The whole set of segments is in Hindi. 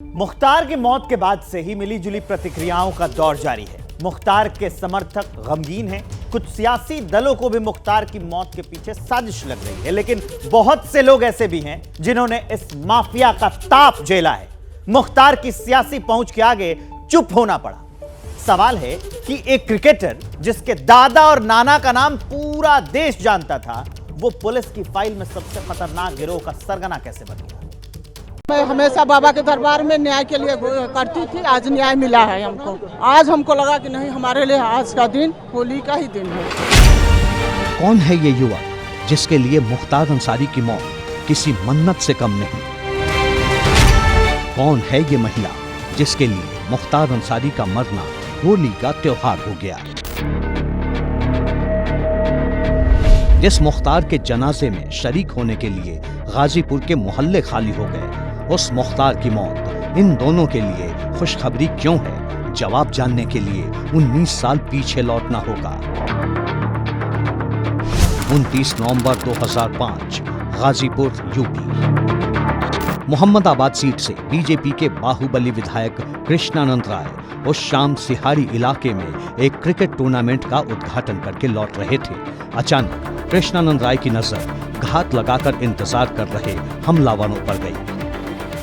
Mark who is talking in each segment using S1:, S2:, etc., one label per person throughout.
S1: मुख्तार की मौत के बाद से ही मिली जुली प्रतिक्रियाओं का दौर जारी है। मुख्तार के समर्थक गमगीन हैं। कुछ सियासी दलों को भी मुख्तार की मौत के पीछे साजिश लग रही है, लेकिन बहुत से लोग ऐसे भी हैं जिन्होंने इस माफिया का ताप झेला है। मुख्तार की सियासी पहुंच के आगे चुप होना पड़ा। सवाल है कि एक क्रिकेटर जिसके दादा और नाना का नाम पूरा देश जानता था, वो पुलिस की फाइल में सबसे खतरनाक गिरोह का सरगना कैसे बन गया?
S2: मैं हमेशा बाबा के दरबार में न्याय के लिए करती थी। आज न्याय मिला है हमको। आज हमको लगा कि नहीं, हमारे लिए आज का दिन होली का ही दिन है।
S3: कौन है ये युवक जिसके लिए मुख्तार अंसारी की मौत किसी मन्नत से कम नहीं? कौन है ये महिला जिसके लिए मुख्तार अंसारी का मरना होली का त्योहार हो गया? जिस मुख्तार के जनाजे में शरीक होने के लिए गाजीपुर के मोहल्ले खाली हो गए, उस मुख्तार की मौत इन दोनों के लिए खुशखबरी क्यों है? जवाब जानने के लिए 19 साल पीछे लौटना होगा। 29 नवंबर 2005 गाजीपुर यूपी। मोहम्मदाबाद सीट से बीजेपी के बाहुबली विधायक कृष्णानंद राय उस शाम सिहारी इलाके में एक क्रिकेट टूर्नामेंट का उद्घाटन करके लौट रहे थे। अचानक कृष्णानंद राय की नजर घात लगाकर इंतजार कर रहे हमलावरों पर गई।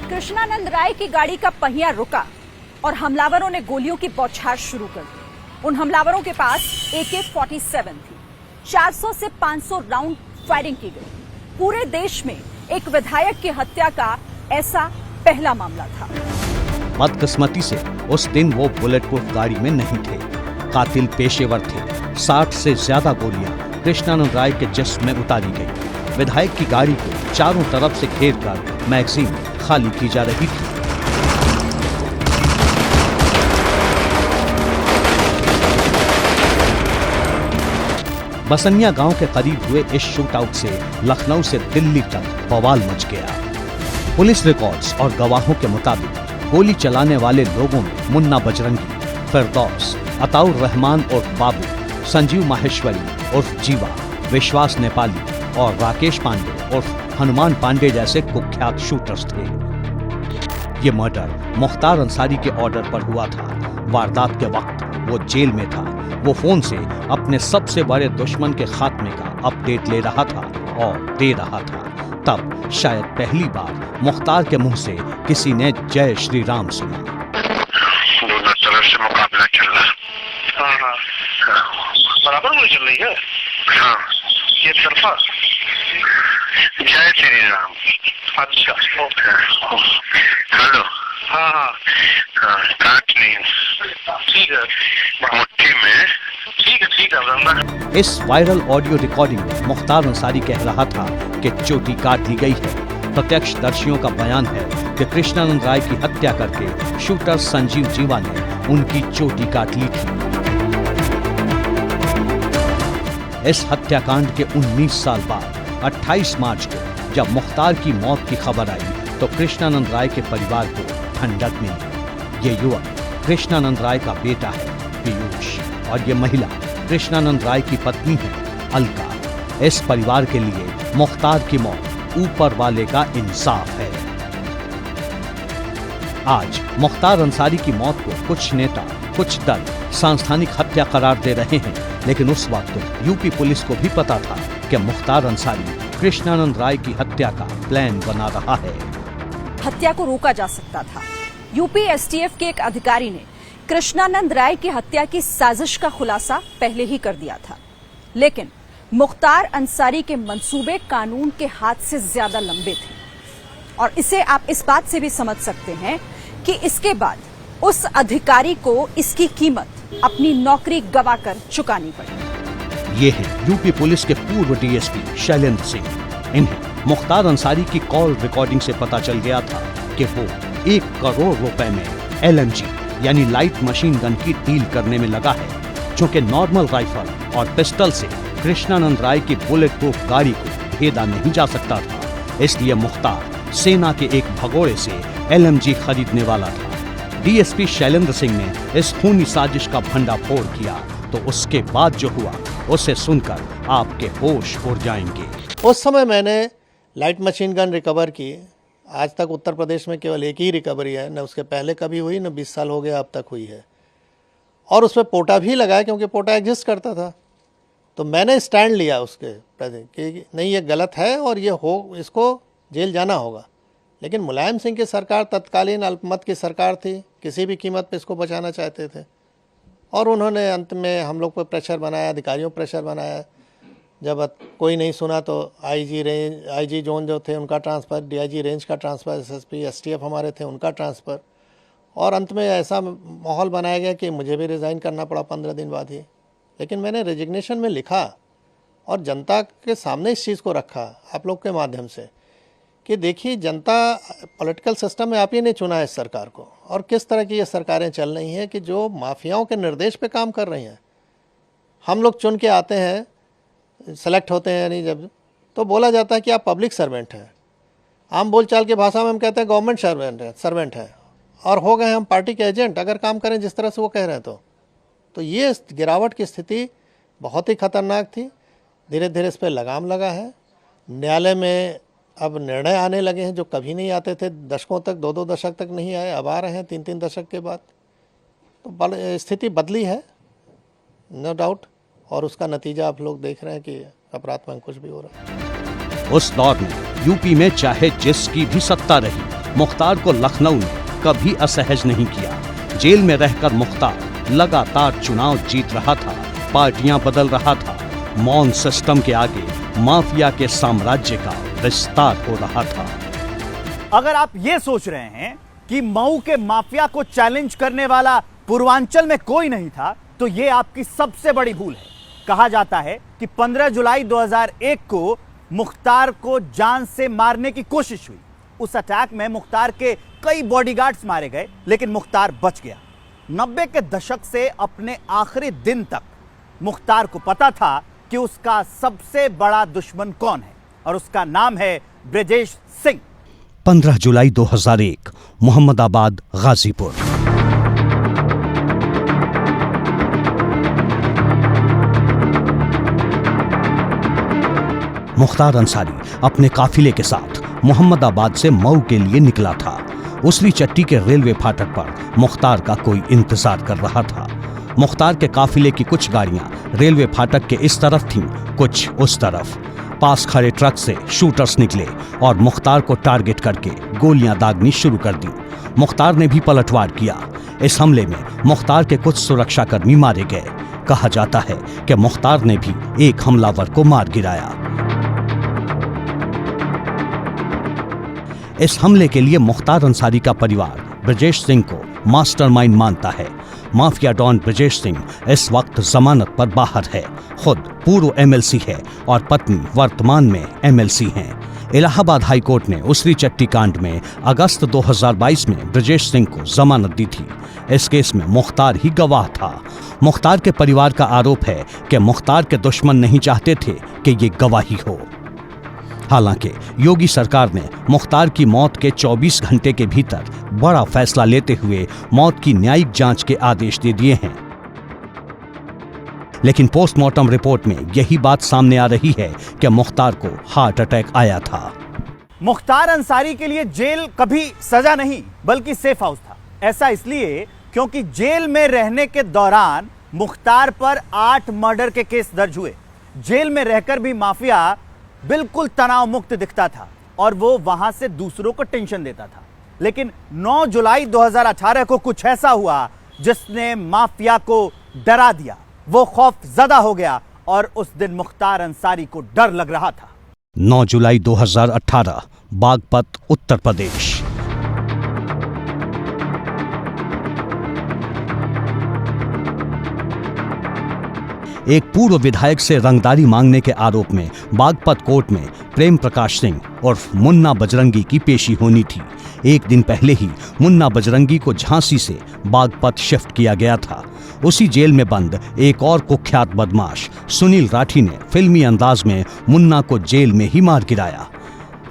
S4: कृष्णानंद राय की गाड़ी का पहिया रुका और हमलावरों ने गोलियों की बौछार शुरू कर दी। उन हमलावरों के पास AK-47 थी। 400 से 500 राउंड फायरिंग की गई। पूरे देश में एक विधायक की हत्या का ऐसा पहला मामला था।
S3: बदकिस्मती से उस दिन वो बुलेट प्रूफ गाड़ी में नहीं थे। कातिल पेशेवर थे। 60 से ज्यादा गोलियां कृष्णानंद राय के जिस्म में उतारी गई। विधायक की गाड़ी को चारों तरफ से घेर कर मैगजीन खाली की जा रही थी। बसनिया गांव के करीब हुए इस शूटआउट से लखनऊ से दिल्ली तक बवाल मच गया। पुलिस रिकॉर्ड्स और गवाहों के मुताबिक गोली चलाने वाले लोगों में मुन्ना बजरंगी, फिरदौस, अताउर रहमान उर्फ बाबू, संजीव माहेश्वरी उर्फ जीवा, विश्वास नेपाली और राकेश पांडे उर्फ हनुमान पांडे जैसे कुख्यात शूटर्स थे। ये मर्डर मुख्तार अंसारी के ऑर्डर पर हुआ था। वारदात के वक्त वो जेल में था। वो फोन से अपने सबसे बड़े दुश्मन के खात्मे का अपडेट ले रहा था और दे रहा था। तब शायद पहली बार मुख्तार के मुंह से किसी ने जय श्री राम सुना।
S5: दोनों तरफ से मुकाबला चल रहा। हाँ। बराबर गोली चल रही है। हाँ। ये तरफा जय श्री राम। अच्छा। हेलो। हाँ। काट नहीं। ठीक है। मुट्ठी में। ठीक है।
S3: इस वायरल ऑडियो रिकॉर्डिंग में मुख्तार अंसारी कह रहा था कि चोटी काट ली गई है। प्रत्यक्षदर्शियों का बयान है कि कृष्णानंद राय की हत्या करके शूटर संजीव जीवा ने उनकी चोटी काट ली थी। इस हत्याकांड के 19 साल बाद 28 मार्च को जब मुख्तार की मौत की खबर आई तो कृष्णानंद राय के परिवार को ठंडक मिली। ये युवक कृष्णानंद राय का बेटा है पीयूष और ये महिला कृष्णानंद राय की पत्नी है अलका। इस परिवार के लिए मुख्तार की मौत ऊपर वाले का इंसाफ है। आज मुख्तार अंसारी की मौत को कुछ नेता, कुछ दल सांस्थानिक हत्या करार दे रहे हैं, लेकिन उस वक्त यूपी पुलिस को भी पता था कि मुख्तार अंसारी कृष्णानंद राय की हत्या का प्लान बना रहा है।
S4: हत्या को रोका जा सकता था। यूपी एसटीएफ के एक अधिकारी ने कृष्णानंद राय की हत्या की साजिश का खुलासा पहले ही कर दिया था, लेकिन मुख्तार अंसारी के मंसूबे कानून के हाथ से ज्यादा लंबे थे। और इसे आप इस बात से भी समझ सकते हैं कि इसके बाद उस अधिकारी को इसकी कीमत अपनी नौकरी गंवाकर चुकानी पड़ी।
S3: ये है यूपी पुलिस के पूर्व डीएसपी शैलेंद्र सिंह। इन्हें मुख्तार अंसारी की कॉल रिकॉर्डिंग से पता चल गया था कि वो 1 करोड़ रुपए में LMG यानी लाइट मशीन गन की डील करने में लगा है, जो कि नॉर्मल राइफल और पिस्टल से कृष्णानंद राय की बुलेट प्रूफ गाड़ी को भेदा नहीं जा सकता था। इसलिए मुख्तार सेना के एक भगोड़े से LMG खरीदने वाला था। डीएसपी शैलेंद्र सिंह ने इस खूनी साजिश का भंडाफोड़ किया तो उसके बाद जो हुआ उसे सुनकर आपके होश उड़ जाएंगे।
S6: उस समय मैंने लाइट मशीन गन रिकवर की आज तक उत्तर प्रदेश में केवल एक ही रिकवरी है, न उसके पहले कभी हुई, न 20 साल हो गया अब तक हुई है। और उस पर पोटा भी लगाया क्योंकि पोटा एग्जिस्ट करता था। तो मैंने स्टैंड लिया उसके प्रति कि नहीं, ये गलत है और ये इसको जेल जाना होगा। लेकिन मुलायम सिंह की सरकार तत्कालीन अल्पमत की सरकार थी, किसी भी कीमत पे इसको बचाना चाहते थे और उन्होंने अंत में हम लोग पर प्रेशर बनाया, अधिकारियों पर प्रेशर बनाया। जब कोई नहीं सुना तो आईजी जोन जो थे उनका ट्रांसफ़र, डीआईजी रेंज का ट्रांसफ़र, एसएसपी एसटीएफ हमारे थे उनका ट्रांसफ़र, और अंत में ऐसा माहौल बनाया गया कि मुझे भी रिज़ाइन करना पड़ा 15 दिन बाद ही। लेकिन मैंने रेजिग्नेशन में लिखा और जनता के सामने इस चीज़ को रखा आप लोग के माध्यम से कि देखिए, जनता पॉलिटिकल सिस्टम में आप ही ने चुना है इस सरकार को, और किस तरह की ये सरकारें चल रही हैं कि जो माफियाओं के निर्देश पे काम कर रही हैं। हम लोग चुन के आते हैं, सेलेक्ट होते हैं, यानी जब तो बोला जाता है कि आप पब्लिक सर्वेंट हैं। आम बोलचाल की भाषा में हम कहते हैं गवर्नमेंट सर्वेंट है और हो गए हम पार्टी के एजेंट अगर काम करें जिस तरह से वो कह रहे हैं। तो ये गिरावट की स्थिति बहुत ही खतरनाक थी। धीरे धीरे इस पर लगाम लगा है। न्यायालय में अब निर्णय आने लगे हैं जो कभी नहीं आते थे, दशकों तक, 2-2 दशक तक नहीं आए, अब आ रहे हैं 3-3 दशक के बाद। तो स्थिति बदली है नो डाउट, और उसका नतीजा आप लोग देख रहे हैं कि अपराध में कुछ भी हो रहा है।
S3: उस दौर में यूपी में चाहे जिसकी भी सत्ता रही, मुख्तार को लखनऊ ने कभी असहज नहीं किया। जेल में रहकर मुख्तार लगातार चुनाव जीत रहा था, पार्टियां बदल रहा था, मौन सिस्टम के आगे माफिया के साम्राज्य का विस्तार हो रहा था।
S1: अगर आप ये सोच रहे हैं कि मऊ के माफिया को चैलेंज करने वाला पूर्वांचल में कोई नहीं था, तो ये आपकी सबसे बड़ी भूल है। कहा जाता है कि 15 जुलाई 2001 को मुख्तार को जान से मारने की कोशिश हुई। उस अटैक में मुख्तार के कई बॉडीगार्ड्स मारे गए, लेकिन मुख्तार बच गया। 90 के दशक से अपने आखिरी दिन तक मुख्तार को पता था कि उसका सबसे बड़ा दुश्मन कौन है, और उसका नाम है ब्रजेश सिंह।
S3: 15 जुलाई 2001, मोहम्मदाबाद, गाजीपुर। मुख्तार अंसारी अपने काफिले के साथ मोहम्मदाबाद से मऊ के लिए निकला था। उसरी चट्टी के रेलवे फाटक पर मुख्तार का कोई इंतजार कर रहा था। मुख्तार के काफिले की कुछ गाड़ियां रेलवे फाटक के इस तरफ थीं, कुछ उस तरफ। पास खड़े ट्रक से शूटर्स निकले और मुख्तार को टारगेट करके गोलियां दागनी शुरू कर दी। मुख्तार ने भी पलटवार किया। इस हमले में मुख्तार के कुछ सुरक्षाकर्मी मारे गए। कहा जाता है कि मुख्तार ने भी एक हमलावर को मार गिराया। इस हमले के लिए मुख्तार अंसारी का परिवार ब्रजेश सिंह को मास्टरमाइंड मानता है। माफिया डॉन ब्रजेश सिंह इस वक्त जमानत पर बाहर है। खुद पूर्व एमएलसी है और पत्नी वर्तमान में एमएलसी हैं। इलाहाबाद हाई कोर्ट ने उसरी चट्टी कांड में अगस्त 2022 में ब्रजेश सिंह को जमानत दी थी। इस केस में मुख्तार ही गवाह था। मुख्तार के परिवार का आरोप है कि मुख्तार के दुश्मन नहीं चाहते थे कि ये गवाही हो। हालांकि योगी सरकार ने मुख्तार की मौत के 24 घंटे के भीतर बड़ा फैसला लेते हुए मौत की न्यायिक जांच के आदेश दे दिए हैं। लेकिन पोस्टमार्टम रिपोर्ट में यही बात सामने आ रही है कि मुख्तार को हार्ट अटैक आया था।
S1: मुख्तार अंसारी के लिए जेल कभी सजा नहीं बल्कि सेफ हाउस था। ऐसा इसलिए क्योंकि जेल में रहने के दौरान मुख्तार पर 8 मर्डर के केस दर्ज हुए। जेल में रहकर भी माफिया बिल्कुल तनाव मुक्त दिखता था और वो वहां से दूसरों को टेंशन देता था। लेकिन 9 जुलाई 2018 को कुछ ऐसा हुआ जिसने माफिया को डरा दिया। वो खौफ ज़दा हो गया और उस दिन मुख्तार अंसारी को डर लग रहा था।
S3: 9 जुलाई 2018, बागपत, उत्तर प्रदेश। एक पूर्व विधायक से रंगदारी मांगने के आरोप में बागपत कोर्ट में प्रेम प्रकाश सिंह उर्फ मुन्ना बजरंगी की पेशी होनी थी। एक दिन पहले ही मुन्ना बजरंगी को झांसी से बागपत शिफ्ट किया गया था। उसी जेल में बंद एक और कुख्यात बदमाश सुनील राठी ने फिल्मी अंदाज में मुन्ना को जेल में ही मार गिराया।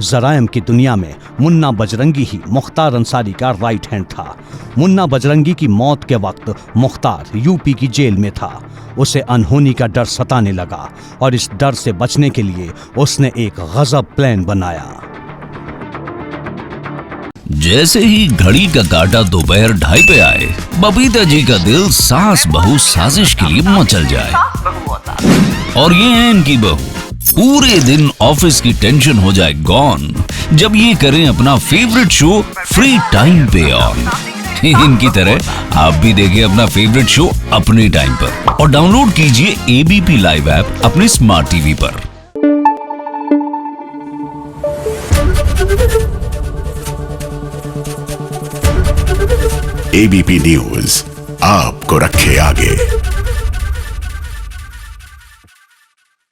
S3: जरायम की दुनिया में मुन्ना बजरंगी ही मुख्तार अंसारी का राइट हैंड था। मुन्ना बजरंगी की मौत के वक्त मुख्तार यूपी की जेल में था। उसे अनहोनी का डर सताने लगा और इस डर से बचने के लिए उसने एक गजब प्लान बनाया।
S7: जैसे ही घड़ी का काटा दोपहर 2:30 पे आए, बबीता जी का दिल सास बहू साजिश के लिए मचल जाए। और ये है इनकी बहू, पूरे दिन ऑफिस की टेंशन हो जाए गॉन जब ये करें अपना फेवरेट शो फ्री टाइम पे ऑन। इनकी तरह आप भी देखिए अपना फेवरेट शो अपने टाइम पर और डाउनलोड कीजिए एबीपी लाइव ऐप अपने स्मार्ट टीवी पर।
S8: एबीपी न्यूज आपको रखे आगे।